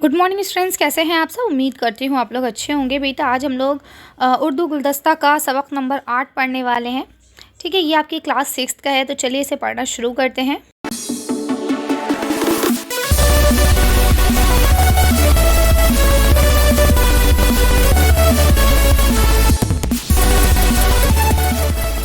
Good morning students, कैसे हैं आप सब। उम्मीद करती हूँ आप लोग अच्छे होंगे। बेटा आज हम लोग उर्दू गुलदस्ता का सबक नंबर 8 पढ़ने वाले हैं। ठीक है, ये आपकी क्लास 6 का है, तो चलिए इसे पढ़ना शुरू करते हैं।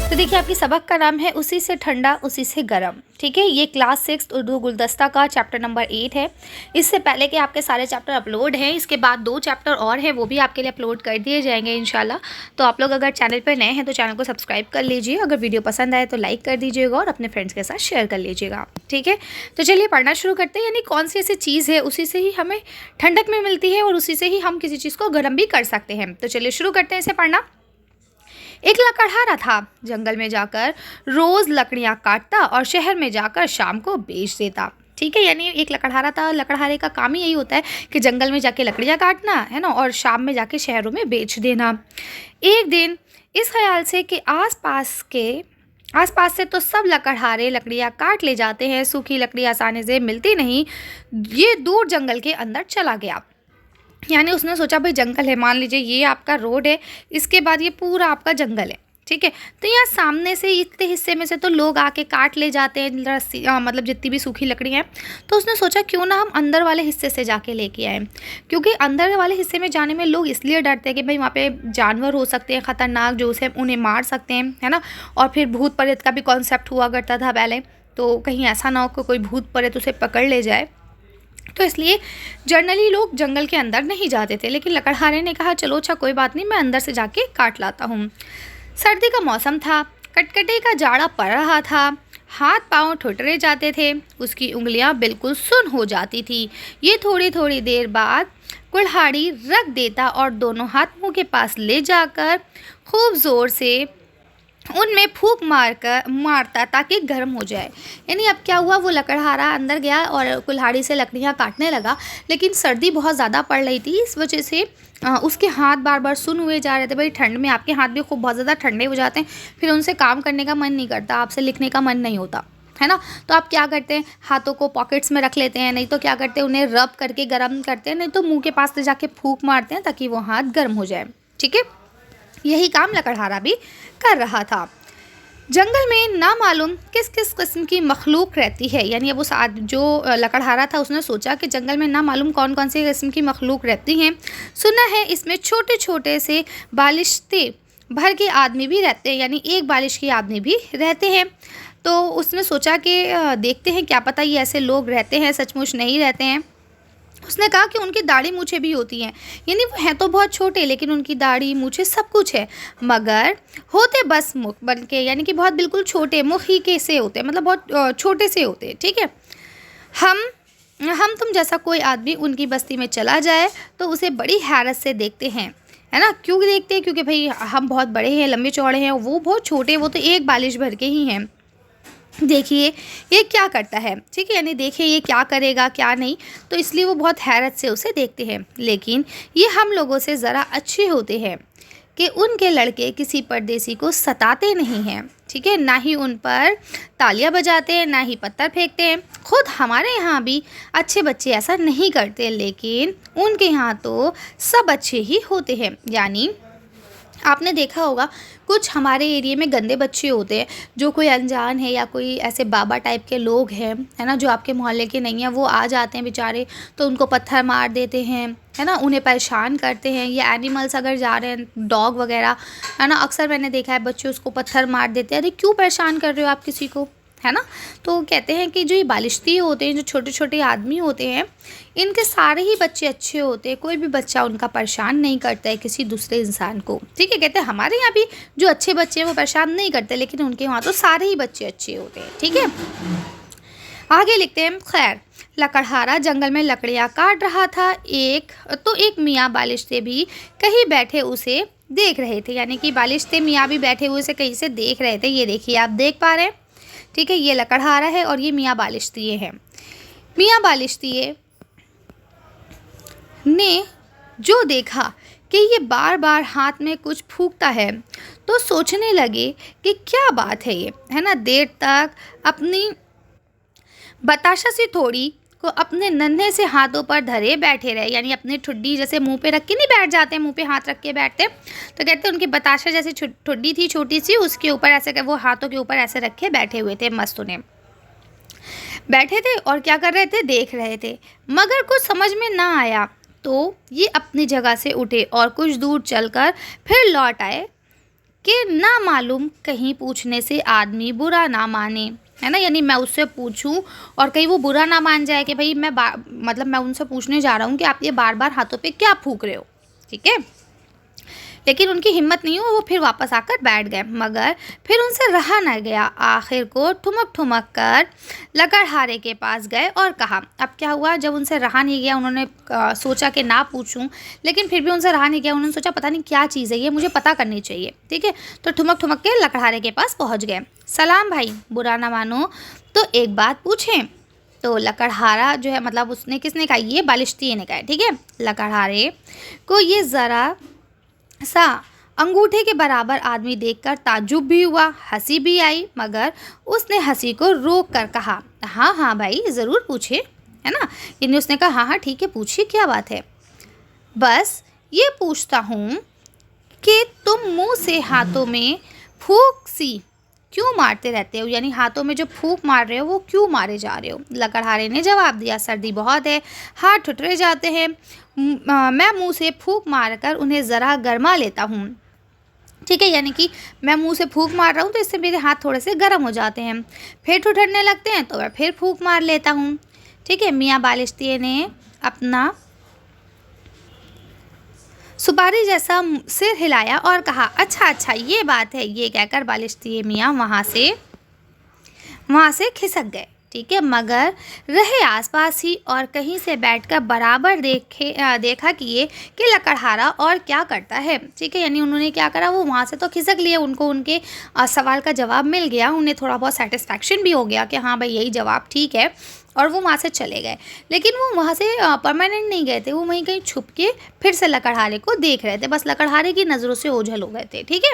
तो देखिए आपकी सबक का नाम है उसी से ठंडा उसी से गरम। ठीक है, ये क्लास 6 उर्दू गुलदस्ता का चैप्टर नंबर 8 है। इससे पहले कि आपके सारे चैप्टर अपलोड हैं, इसके बाद 2 चैप्टर और हैं, वो भी आपके लिए अपलोड कर दिए जाएंगे इंशाल्लाह। तो आप लोग अगर चैनल पर नए हैं तो चैनल को सब्सक्राइब कर लीजिए। अगर वीडियो पसंद आए तो लाइक कर दीजिएगा और अपने फ्रेंड्स के साथ शेयर कर लीजिएगा। ठीक है, तो चलिए पढ़ना शुरू करते हैं। यानी कौन सी ऐसी चीज़ है उसी से ही हमें ठंडक में मिलती है और उसी से ही हम किसी चीज़ को गर्म भी कर सकते हैं। तो चलिए शुरू करते हैं इसे पढ़ना। एक लकड़हारा था, जंगल में जाकर रोज़ लकड़ियाँ काटता और शहर में जाकर शाम को बेच देता। ठीक है, यानी एक लकड़हारा था। लकड़हारे का काम ही यही होता है कि जंगल में जाके लकड़ियाँ काटना है ना, और शाम में जाके शहरों में बेच देना। एक दिन इस ख्याल से कि आसपास से तो सब लकड़हारे लकड़ियाँ काट ले जाते हैं, सूखी लकड़ी आसानी से मिलती नहीं, ये दूर जंगल के अंदर चला गया। यानी उसने सोचा भाई जंगल है, मान लीजिए ये आपका रोड है, इसके बाद ये पूरा आपका जंगल है। ठीक है, तो यहाँ सामने से इतने हिस्से में से तो लोग आके काट ले जाते हैं रस्सी, मतलब जितनी भी सूखी लकड़ी हैं। तो उसने सोचा क्यों ना हम अंदर वाले हिस्से से जाके लेके आएँ, क्योंकि अंदर वाले हिस्से में जाने में लोग इसलिए डरते हैं कि भाई वहाँ पे जानवर हो सकते हैं ख़तरनाक, जो उसे उन्हें मार सकते हैं, है ना। और फिर भूत प्रेत का भी कॉन्सेप्ट हुआ करता था पहले, तो कहीं ऐसा ना हो कि कोई भूत प्रेत उसे पकड़ ले जाए। तो इसलिए जनरली लोग जंगल के अंदर नहीं जाते थे। लेकिन लकड़हारे ने कहा चलो अच्छा कोई बात नहीं, मैं अंदर से जाके काट लाता हूँ। सर्दी का मौसम था, कटकटे का जाड़ा पड़ रहा था, हाथ पांव ठुठरे जाते थे, उसकी उंगलियां बिल्कुल सुन्न हो जाती थी। ये थोड़ी थोड़ी देर बाद कुल्हाड़ी रख देता और दोनों हाथ मुंह के पास ले जाकर खूब ज़ोर से उनमें फूंक मारता ताकि गर्म हो जाए। यानी अब क्या हुआ, वो लकड़हारा अंदर गया और कुल्हाड़ी से लकड़ियाँ काटने लगा, लेकिन सर्दी बहुत ज़्यादा पड़ रही थी, इस वजह से उसके हाथ बार बार सुन्न हुए जा रहे थे। भाई ठंड में आपके हाथ भी खूब बहुत ज़्यादा ठंडे हो जाते हैं, फिर उनसे काम करने का मन नहीं करता, आपसे लिखने का मन नहीं होता, है ना। तो आप क्या करते हैं, हाथों को पॉकेट्स में रख लेते हैं, नहीं तो क्या करते हैं उन्हें रब करके गर्म करते हैं, नहीं तो मुँह के पास से जाके फूंक मारते हैं ताकि वो हाथ गर्म हो जाए। ठीक है, यही काम लकड़हारा भी कर रहा था। जंगल में ना मालूम किस किस किस्म की मखलूक रहती है। यानी अब उस जो लकड़हारा था उसने सोचा कि जंगल में ना मालूम कौन कौन सी किस्म की मखलूक रहती हैं। सुना है इसमें छोटे छोटे से बालिश्ते भर के आदमी भी रहते हैं, यानी एक बालिश के आदमी भी रहते हैं। तो उसने सोचा कि देखते हैं, क्या पता ये ऐसे लोग रहते हैं, सचमुच नहीं रहते हैं। उसने कहा कि उनकी दाढ़ी मूछें भी होती हैं, यानी वो हैं तो बहुत छोटे लेकिन उनकी दाढ़ी मूछें सब कुछ है, मगर होते बस मुख बन के, यानी कि बहुत बिल्कुल छोटे मुख ही के से होते हैं, मतलब बहुत छोटे से होते हैं। ठीक है, हम तुम जैसा कोई आदमी उनकी बस्ती में चला जाए तो उसे बड़ी हैरत से देखते हैं, है ना। क्यों देखते हैं, क्योंकि भाई हम बहुत बड़े हैं, लंबे चौड़े हैं, वो बहुत छोटे, वो तो एक बालिश भर के ही हैं। देखिए ये क्या करता है। ठीक है, यानी देखिए ये क्या करेगा क्या नहीं, तो इसलिए वो बहुत हैरत से उसे देखते हैं। लेकिन ये हम लोगों से ज़रा अच्छे होते हैं कि उनके लड़के किसी परदेसी को सताते नहीं हैं। ठीक है, ना ही उन पर तालियां बजाते हैं, ना ही पत्थर फेंकते हैं। खुद हमारे यहाँ भी अच्छे बच्चे ऐसा नहीं करते, लेकिन उनके यहाँ तो सब अच्छे ही होते हैं। यानी आपने देखा होगा कुछ हमारे एरिया में गंदे बच्चे होते हैं, जो कोई अनजान है या कोई ऐसे बाबा टाइप के लोग हैं, है ना, जो आपके मोहल्ले के नहीं हैं, वो आ जाते हैं बेचारे, तो उनको पत्थर मार देते हैं, है ना, उन्हें परेशान करते हैं। या एनिमल्स अगर जा रहे हैं, डॉग वगैरह, है ना, अक्सर मैंने देखा है बच्चे उसको पत्थर मार देते हैं। अरे क्यों परेशान कर रहे हो आप किसी को, है ना। तो कहते हैं कि जो ये बालिश्ती होते हैं, जो छोटे छोटे आदमी होते हैं, इनके सारे ही बच्चे अच्छे होते हैं, कोई भी बच्चा उनका परेशान नहीं करता है किसी दूसरे इंसान को। ठीक है, कहते हैं हमारे यहाँ भी जो अच्छे बच्चे हैं वो परेशान नहीं करते, लेकिन उनके वहाँ तो सारे ही बच्चे अच्छे होते हैं। ठीक है, आगे लिखते हैं। खैर, लकड़हारा जंगल में लकड़ियाँ काट रहा था, एक मियाँ बालिश्ते भी कहीं बैठे उसे देख रहे थे। यानी कि बालिश्ते मियाँ भी बैठे हुए उसे कहीं से देख रहे थे। ये देखिए आप देख पा रहे हैं। ठीक है, ये लकड़हारा है और ये मियाँ बालिश्तिये हैं। मियाँ बालिश्तिये ने जो देखा कि ये बार बार हाथ में कुछ फूंकता है, तो सोचने लगे कि क्या बात है ये, है ना। देर तक अपनी बताशा से थोड़ी को अपने नन्हे से हाथों पर धरे बैठे रहे, यानी अपनी ठुड्डी जैसे मुंह पे रख के नहीं बैठ जाते, मुंह पे हाथ रख के बैठते, तो कहते हैं उनकी बताशा जैसी ठुड्डी थी छोटी सी, उसके ऊपर ऐसे वो हाथों के ऊपर ऐसे रखे बैठे हुए थे, मस्त उन्हें बैठे थे और क्या कर रहे थे, देख रहे थे। मगर कुछ समझ में ना आया तो ये अपनी जगह से उठे और कुछ दूर चलकर फिर लौट आए कि ना मालूम कहीं पूछने से आदमी बुरा ना माने, है ना, यानी मैं उससे पूछूं और कहीं वो बुरा ना मान जाए कि भाई मतलब मैं उनसे पूछने जा रहा हूँ कि आप ये बार बार हाथों पे क्या फूंक रहे हो, ठीक है। लेकिन उनकी हिम्मत नहीं हुई, वो फिर वापस आकर बैठ गए। मगर फिर उनसे रहा न गया, आखिर को ठुमक ठुमक कर लकड़हारे के पास गए और कहा। अब क्या हुआ, जब उनसे रहा नहीं गया, उन्होंने सोचा कि ना पूछूं, लेकिन फिर भी उनसे रहा नहीं गया, उन्होंने सोचा पता नहीं क्या चीज़ है ये, मुझे पता करनी चाहिए, ठीक है। तो ठुमक ठुमक के लकड़हारे के पास पहुँच गए। सलाम भाई, बुरा ना मानो तो एक बात पूछें। तो लकड़हारा जो है, मतलब उसने किसने कहा, ये बालिश्तिये ने कहा, ठीक है। लकड़हारे को ये ज़रा सा अंगूठे के बराबर आदमी देखकर ताज्जुब भी हुआ, हंसी भी आई, मगर उसने हंसी को रोक कर कहा, हाँ हाँ भाई ज़रूर पूछे, है ना। यानी उसने कहा हाँ हाँ ठीक है पूछिए, क्या बात है। बस ये पूछता हूँ कि तुम मुंह से हाथों में फूंक सी क्यों मारते रहते हो, यानी हाथों में जो फूंक मार रहे हो वो क्यों मारे जा रहे हो। लकड़हारे ने जवाब दिया, सर्दी बहुत है, हाथ ठुठरे जाते हैं, मैं मुंह से फूंक मारकर उन्हें ज़रा गरमा लेता हूँ, ठीक है। यानी कि मैं मुंह से फूंक मार रहा हूँ तो इससे मेरे हाथ थोड़े से गर्म हो जाते हैं, फिर ठुठरने लगते हैं तो मैं फिर फूंक मार लेता हूँ, ठीक है। मियाँ बालिश्तिये ने अपना सुपारी जैसा सिर हिलाया और कहा, अच्छा अच्छा ये बात है। ये कहकर बालिश्तिये मियाँ वहाँ से खिसक गए, ठीक है। मगर रहे आसपास ही और कहीं से बैठकर बराबर देखा कि लकड़हारा और क्या करता है, ठीक है। यानी उन्होंने क्या करा, वो वहाँ से तो खिसक लिए, उनको उनके सवाल का जवाब मिल गया, उन्हें थोड़ा बहुत सेटिस्फैक्शन भी हो गया कि हाँ भाई यही जवाब ठीक है, और वो वहाँ से चले गए। लेकिन वो वहाँ से परमानेंट नहीं गए थे, वो वहीं कहीं छुप के फिर से लकड़हारे को देख रहे थे, बस लकड़हारे की नज़रों से ओझल हो गए थे, ठीक है।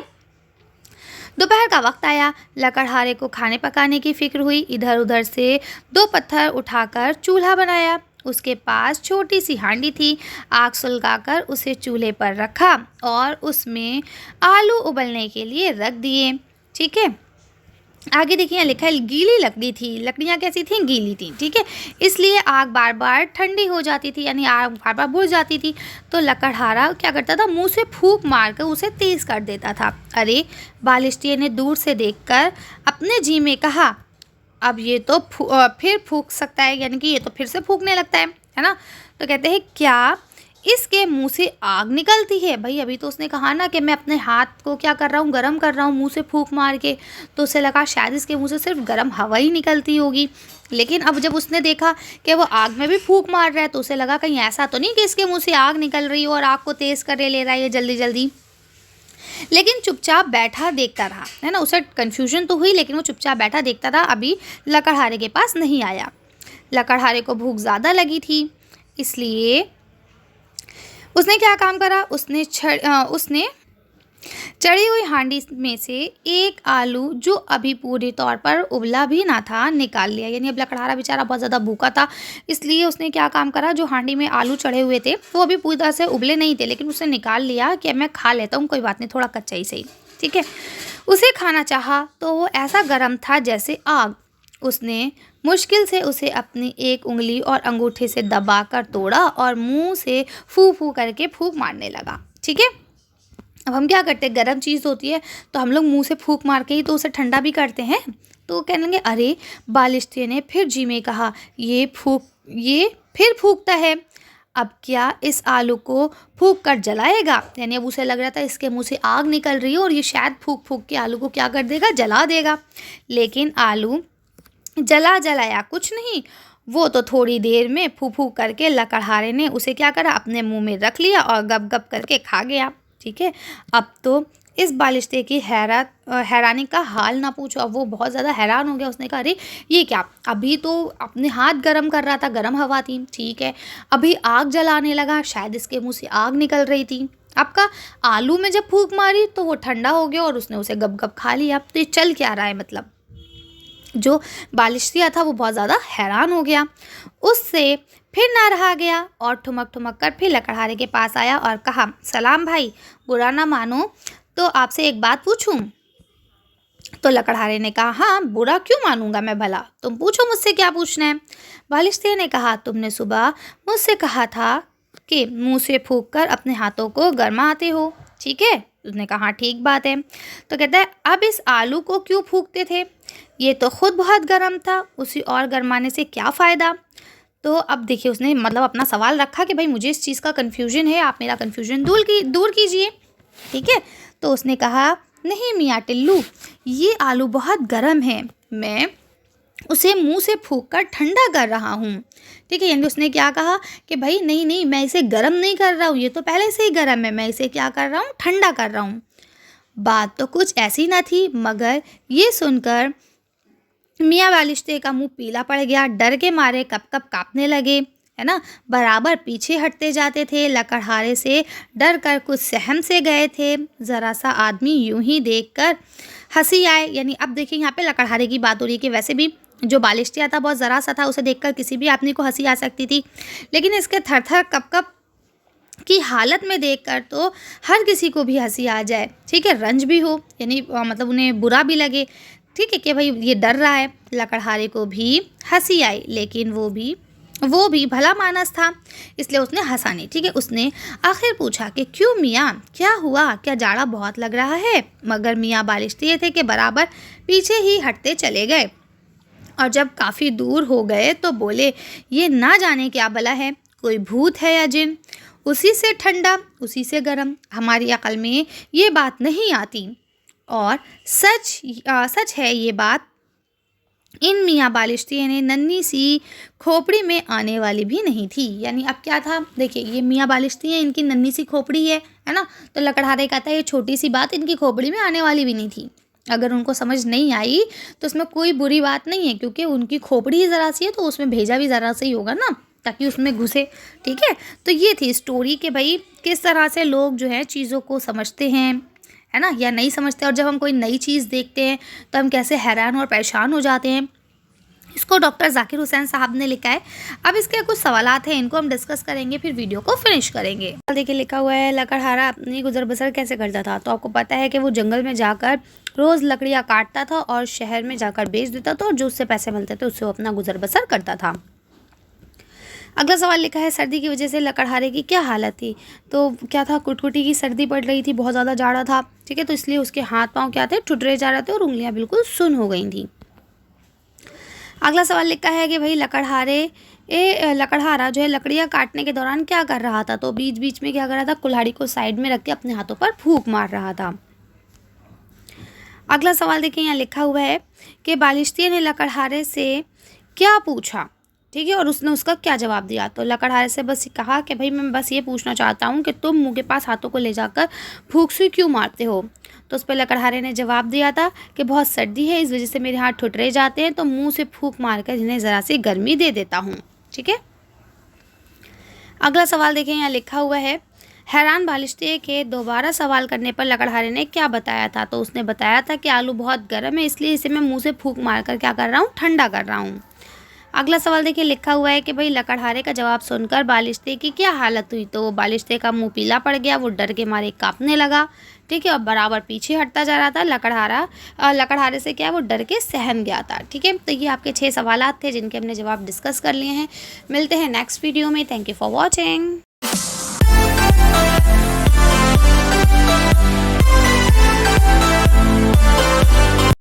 दोपहर का वक्त आया, लकड़हारे को खाने पकाने की फिक्र हुई। इधर उधर से 2 पत्थर उठाकर चूल्हा बनाया, उसके पास छोटी सी हांडी थी, आग सुलगाकर उसे चूल्हे पर रखा और उसमें आलू उबलने के लिए रख दिए, ठीक है। आगे देखिए लिखा है गीली लकड़ी थी, लकड़ियाँ कैसी थी, गीली थी, ठीक है, इसलिए आग बार बार ठंडी हो जाती थी, यानी आग बार बार बुझ जाती थी। तो लकड़हारा क्या करता था, मुंह से फूंक मारकर उसे तेज़ कर देता था। अरे, बालिश्तिये ने दूर से देखकर अपने जी में कहा, अब ये तो फिर फूंक सकता है, यानी कि ये तो फिर से फूंकने लगता है ना। तो कहते हैं क्या इसके मुंह से आग निकलती है। भाई अभी तो उसने कहा ना कि मैं अपने हाथ को क्या कर रहा हूँ, गर्म कर रहा हूँ मुंह से फूंक मार के, तो उसे लगा शायद इसके मुंह से सिर्फ गर्म हवा ही निकलती होगी। लेकिन अब जब उसने देखा कि वो आग में भी फूंक मार रहा है, तो उसे लगा कहीं ऐसा तो नहीं कि इसके मुंह से आग निकल रही हो और आग को तेज़ कर ले रहा है ये जल्दी जल्दी। लेकिन चुपचाप बैठा देखता रहा, है ना। उसे कन्फ्यूजन तो हुई, लेकिन वो चुपचाप बैठा देखता रहा, अभी लकड़हारे के पास नहीं आया। लकड़हारे को भूख ज़्यादा लगी थी, इसलिए उसने क्या काम करा, उसने चढ़ी हुई हांडी में से एक आलू जो अभी पूरी तौर पर उबला भी ना था निकाल लिया। यानी अब लकड़हारा बेचारा बहुत ज़्यादा भूखा था, इसलिए उसने क्या काम करा, जो हांडी में आलू चढ़े हुए थे वो अभी पूरी तरह से उबले नहीं थे, लेकिन उसने निकाल लिया कि मैं खा लेता हूँ, कोई बात नहीं, थोड़ा कच्चा ही सही, ठीक है। उसे खाना चाहा तो वो ऐसा गर्म था जैसे आग। उसने मुश्किल से उसे अपनी एक उंगली और अंगूठे से दबाकर तोड़ा और मुंह से फू फू करके फूंक मारने लगा, ठीक है। अब हम क्या करते हैं, गर्म चीज़ होती है तो हम लोग मुंह से फूंक मार के ही तो उसे ठंडा भी करते हैं। तो कहने लगे, अरे, बालिश्तिये ने फिर जी में कहा, ये फिर फूंकता है, अब क्या इस आलू को फूंक कर जलाएगा। यानी अब उसे लग रहा था इसके मुंह से आग निकल रही है और ये शायद फूंक फूंक के आलू को क्या कर देगा, जला देगा। लेकिन आलू जलाया कुछ नहीं, वो तो थोड़ी देर में फू फू करके लकड़हारे ने उसे क्या करा, अपने मुंह में रख लिया और गप गप करके खा गया, ठीक है। अब तो इस बालिश्ते की हैरानी का हाल ना पूछो। अब वो बहुत ज़्यादा हैरान हो गया, उसने कहा, अरे ये क्या, अभी तो अपने हाथ गर्म कर रहा था, गर्म हवा थी, ठीक है, अभी आग जलाने लगा, शायद इसके मुँह से आग निकल रही थी। आपका आलू में जब फूंक मारी तो वो ठंडा हो गया और उसने उसे गप गप खा लिया। तो ये चल क्या रहा है, मतलब जो बालिश्तिया था वो बहुत ज़्यादा हैरान हो गया। उससे फिर ना रहा गया और ठुमक ठुमक कर फिर लकड़हारे के पास आया और कहा, सलाम भाई, बुरा ना मानो तो आपसे एक बात पूछूं? तो लकड़हारे ने कहा, हाँ बुरा क्यों मानूंगा मैं भला, तुम पूछो मुझसे क्या पूछना है। बालिश्ते ने कहा, तुमने सुबह मुझसे कहा था कि मुंह से फूंक कर अपने हाथों को गरमाते हो, ठीक है? उसने कहा, ठीक बात है। तो कहता है, अब इस आलू को क्यों फूंकते थे? ये तो खुद बहुत गर्म था, उसी और गरमाने से क्या फ़ायदा? तो अब देखिए उसने मतलब अपना सवाल रखा कि भाई मुझे इस चीज़ का कन्फ्यूजन है, आप मेरा कन्फ्यूजन दूर कीजिए, ठीक है? तो उसने कहा, नहीं मियाँ टिल्लू, ये आलू बहुत गर्म है, मैं उसे मुंह से फूंक कर ठंडा कर रहा हूँ, ठीक है? यानी उसने क्या कहा कि भाई नहीं नहीं, मैं इसे गर्म नहीं कर रहा हूँ, ये तो पहले से ही गर्म है, मैं इसे क्या कर रहा हूँ, ठंडा कर रहा हूँ। बात तो कुछ ऐसी ना थी, मगर ये सुनकर मियाँ बालिश्ते का मुंह पीला पड़ गया, डर के मारे कप कप कांपने लगे, है ना? बराबर पीछे हटते जाते थे, लकड़हारे से डर कर कुछ सहम से गए थे। ज़रा सा आदमी यूं ही देखकर हंसी आए। यानी अब देखिए यहाँ पे लकड़हारे की बात हो रही है कि वैसे भी जो बालिश्तिया था बहुत ज़रा सा था, उसे देखकर किसी भी आदमी को हंसी आ सकती थी, लेकिन इसके थर थर कप कप की हालत में देखकर तो हर किसी को भी हंसी आ जाए, ठीक है? रंज भी हो, यानी मतलब उन्हें बुरा भी लगे, ठीक है, कि भाई ये डर रहा है। लकड़हारे को भी हंसी आई, लेकिन वो भी भला मानस था, इसलिए उसने हंसा नहीं, ठीक है? उसने आखिर पूछा कि क्यों मियाँ, क्या हुआ, क्या जाड़ा बहुत लग रहा है? मगर मियाँ बालिश्ते थे कि बराबर पीछे ही हटते चले गए, और जब काफ़ी दूर हो गए तो बोले, ये ना जाने क्या भला है, कोई भूत है या जिन, उसी से ठंडा उसी से गर्म, हमारी अकल में ये बात नहीं आती। और सच है ये बात, इन मियाँ बालिश्ते ने नन्ही सी खोपड़ी में आने वाली भी नहीं थी। यानी अब क्या था, देखिए ये मियाँ बालिश्ते हैं, इनकी नन्ही सी खोपड़ी है ना? तो लकड़हारे कहता है ये छोटी सी बात इनकी खोपड़ी में आने वाली भी नहीं थी। अगर उनको समझ नहीं आई तो उसमें कोई बुरी बात नहीं है, क्योंकि उनकी खोपड़ी ही ज़रा सी है, तो उसमें भेजा भी ज़रा सा ही होगा ना, ताकि उसमें घुसे, ठीक है? तो ये थी स्टोरी कि भाई किस तरह से लोग जो है चीज़ों को समझते हैं, है ना, या नहीं समझते, और जब हम कोई नई चीज़ देखते हैं तो हम कैसे हैरान और परेशान हो जाते हैं। इसको डॉक्टर जाकिर हुसैन साहब ने लिखा है। अब इसके कुछ सवालात हैं, इनको हम डिस्कस करेंगे, फिर वीडियो को फिनिश करेंगे। देखिए लिखा हुआ है, लकड़हारा अपनी गुजर बसर कैसे करता था? तो आपको पता है कि वो जंगल में जाकर रोज़ लकड़ियाँ काटता था और शहर में जाकर बेच देता था, और जो उससे पैसे मिलते थे उससे वो अपना गुजर बसर करता था। अगला सवाल लिखा है, सर्दी की वजह से लकड़हारे की क्या हालत थी? तो क्या था, कुटकुटी की सर्दी पड़ रही थी, बहुत ज़्यादा जाड़ा था, ठीक है? तो इसलिए उसके हाथ पाँव क्या थे, ठुठरे जा रहे थे और उंगलियाँ बिल्कुल सुन्न हो गई थी। अगला सवाल लिखा है कि भाई लकड़हारा जो है लकड़ियाँ काटने के दौरान क्या कर रहा था? तो बीच बीच में क्या कर रहा था, कुल्हाड़ी को साइड में रख के अपने हाथों पर फूंक मार रहा था। अगला सवाल देखिए, यहाँ लिखा हुआ है कि बालिश्ते ने लकड़हारे से क्या पूछा, ठीक है, और उसने उसका क्या जवाब दिया? तो लकड़हारे से बस कहा कि भाई मैं बस ये पूछना चाहता हूँ कि तुम मुँह के पास हाथों को ले जाकर फूंक से क्यों मारते हो? तो उस पर लकड़हारे ने जवाब दिया था कि बहुत सर्दी है, इस वजह से मेरे हाथ ठुठरे जाते हैं, तो मुंह से फूंक मारकर इन्हें ज़रा सी गर्मी दे देता हूँ, ठीक है? अगला सवाल देखिए, यहाँ लिखा हुआ है, हैरान बालिश्ते के दोबारा सवाल करने पर लकड़हारे ने क्या बताया था? तो उसने बताया था कि आलू बहुत गर्म है, इसलिए इसे मैं मुँह से फूंक मारकर क्या कर रहा हूँ, ठंडा कर रहा हूँ। अगला सवाल देखिए, लिखा हुआ है कि भाई लकड़हारे का जवाब सुनकर बालिश्ते की क्या हालत हुई? तो बालिश्ते का मुंह पीला पड़ गया, वो डर के मारे कांपने लगा, ठीक है, और बराबर पीछे हटता जा रहा था। लकड़हारे से क्या, वो डर के सहम गया था, ठीक है? तो ये आपके 6 सवालात थे जिनके हमने जवाब डिस्कस कर लिए हैं। मिलते हैं नेक्स्ट वीडियो में। Thank you for watching.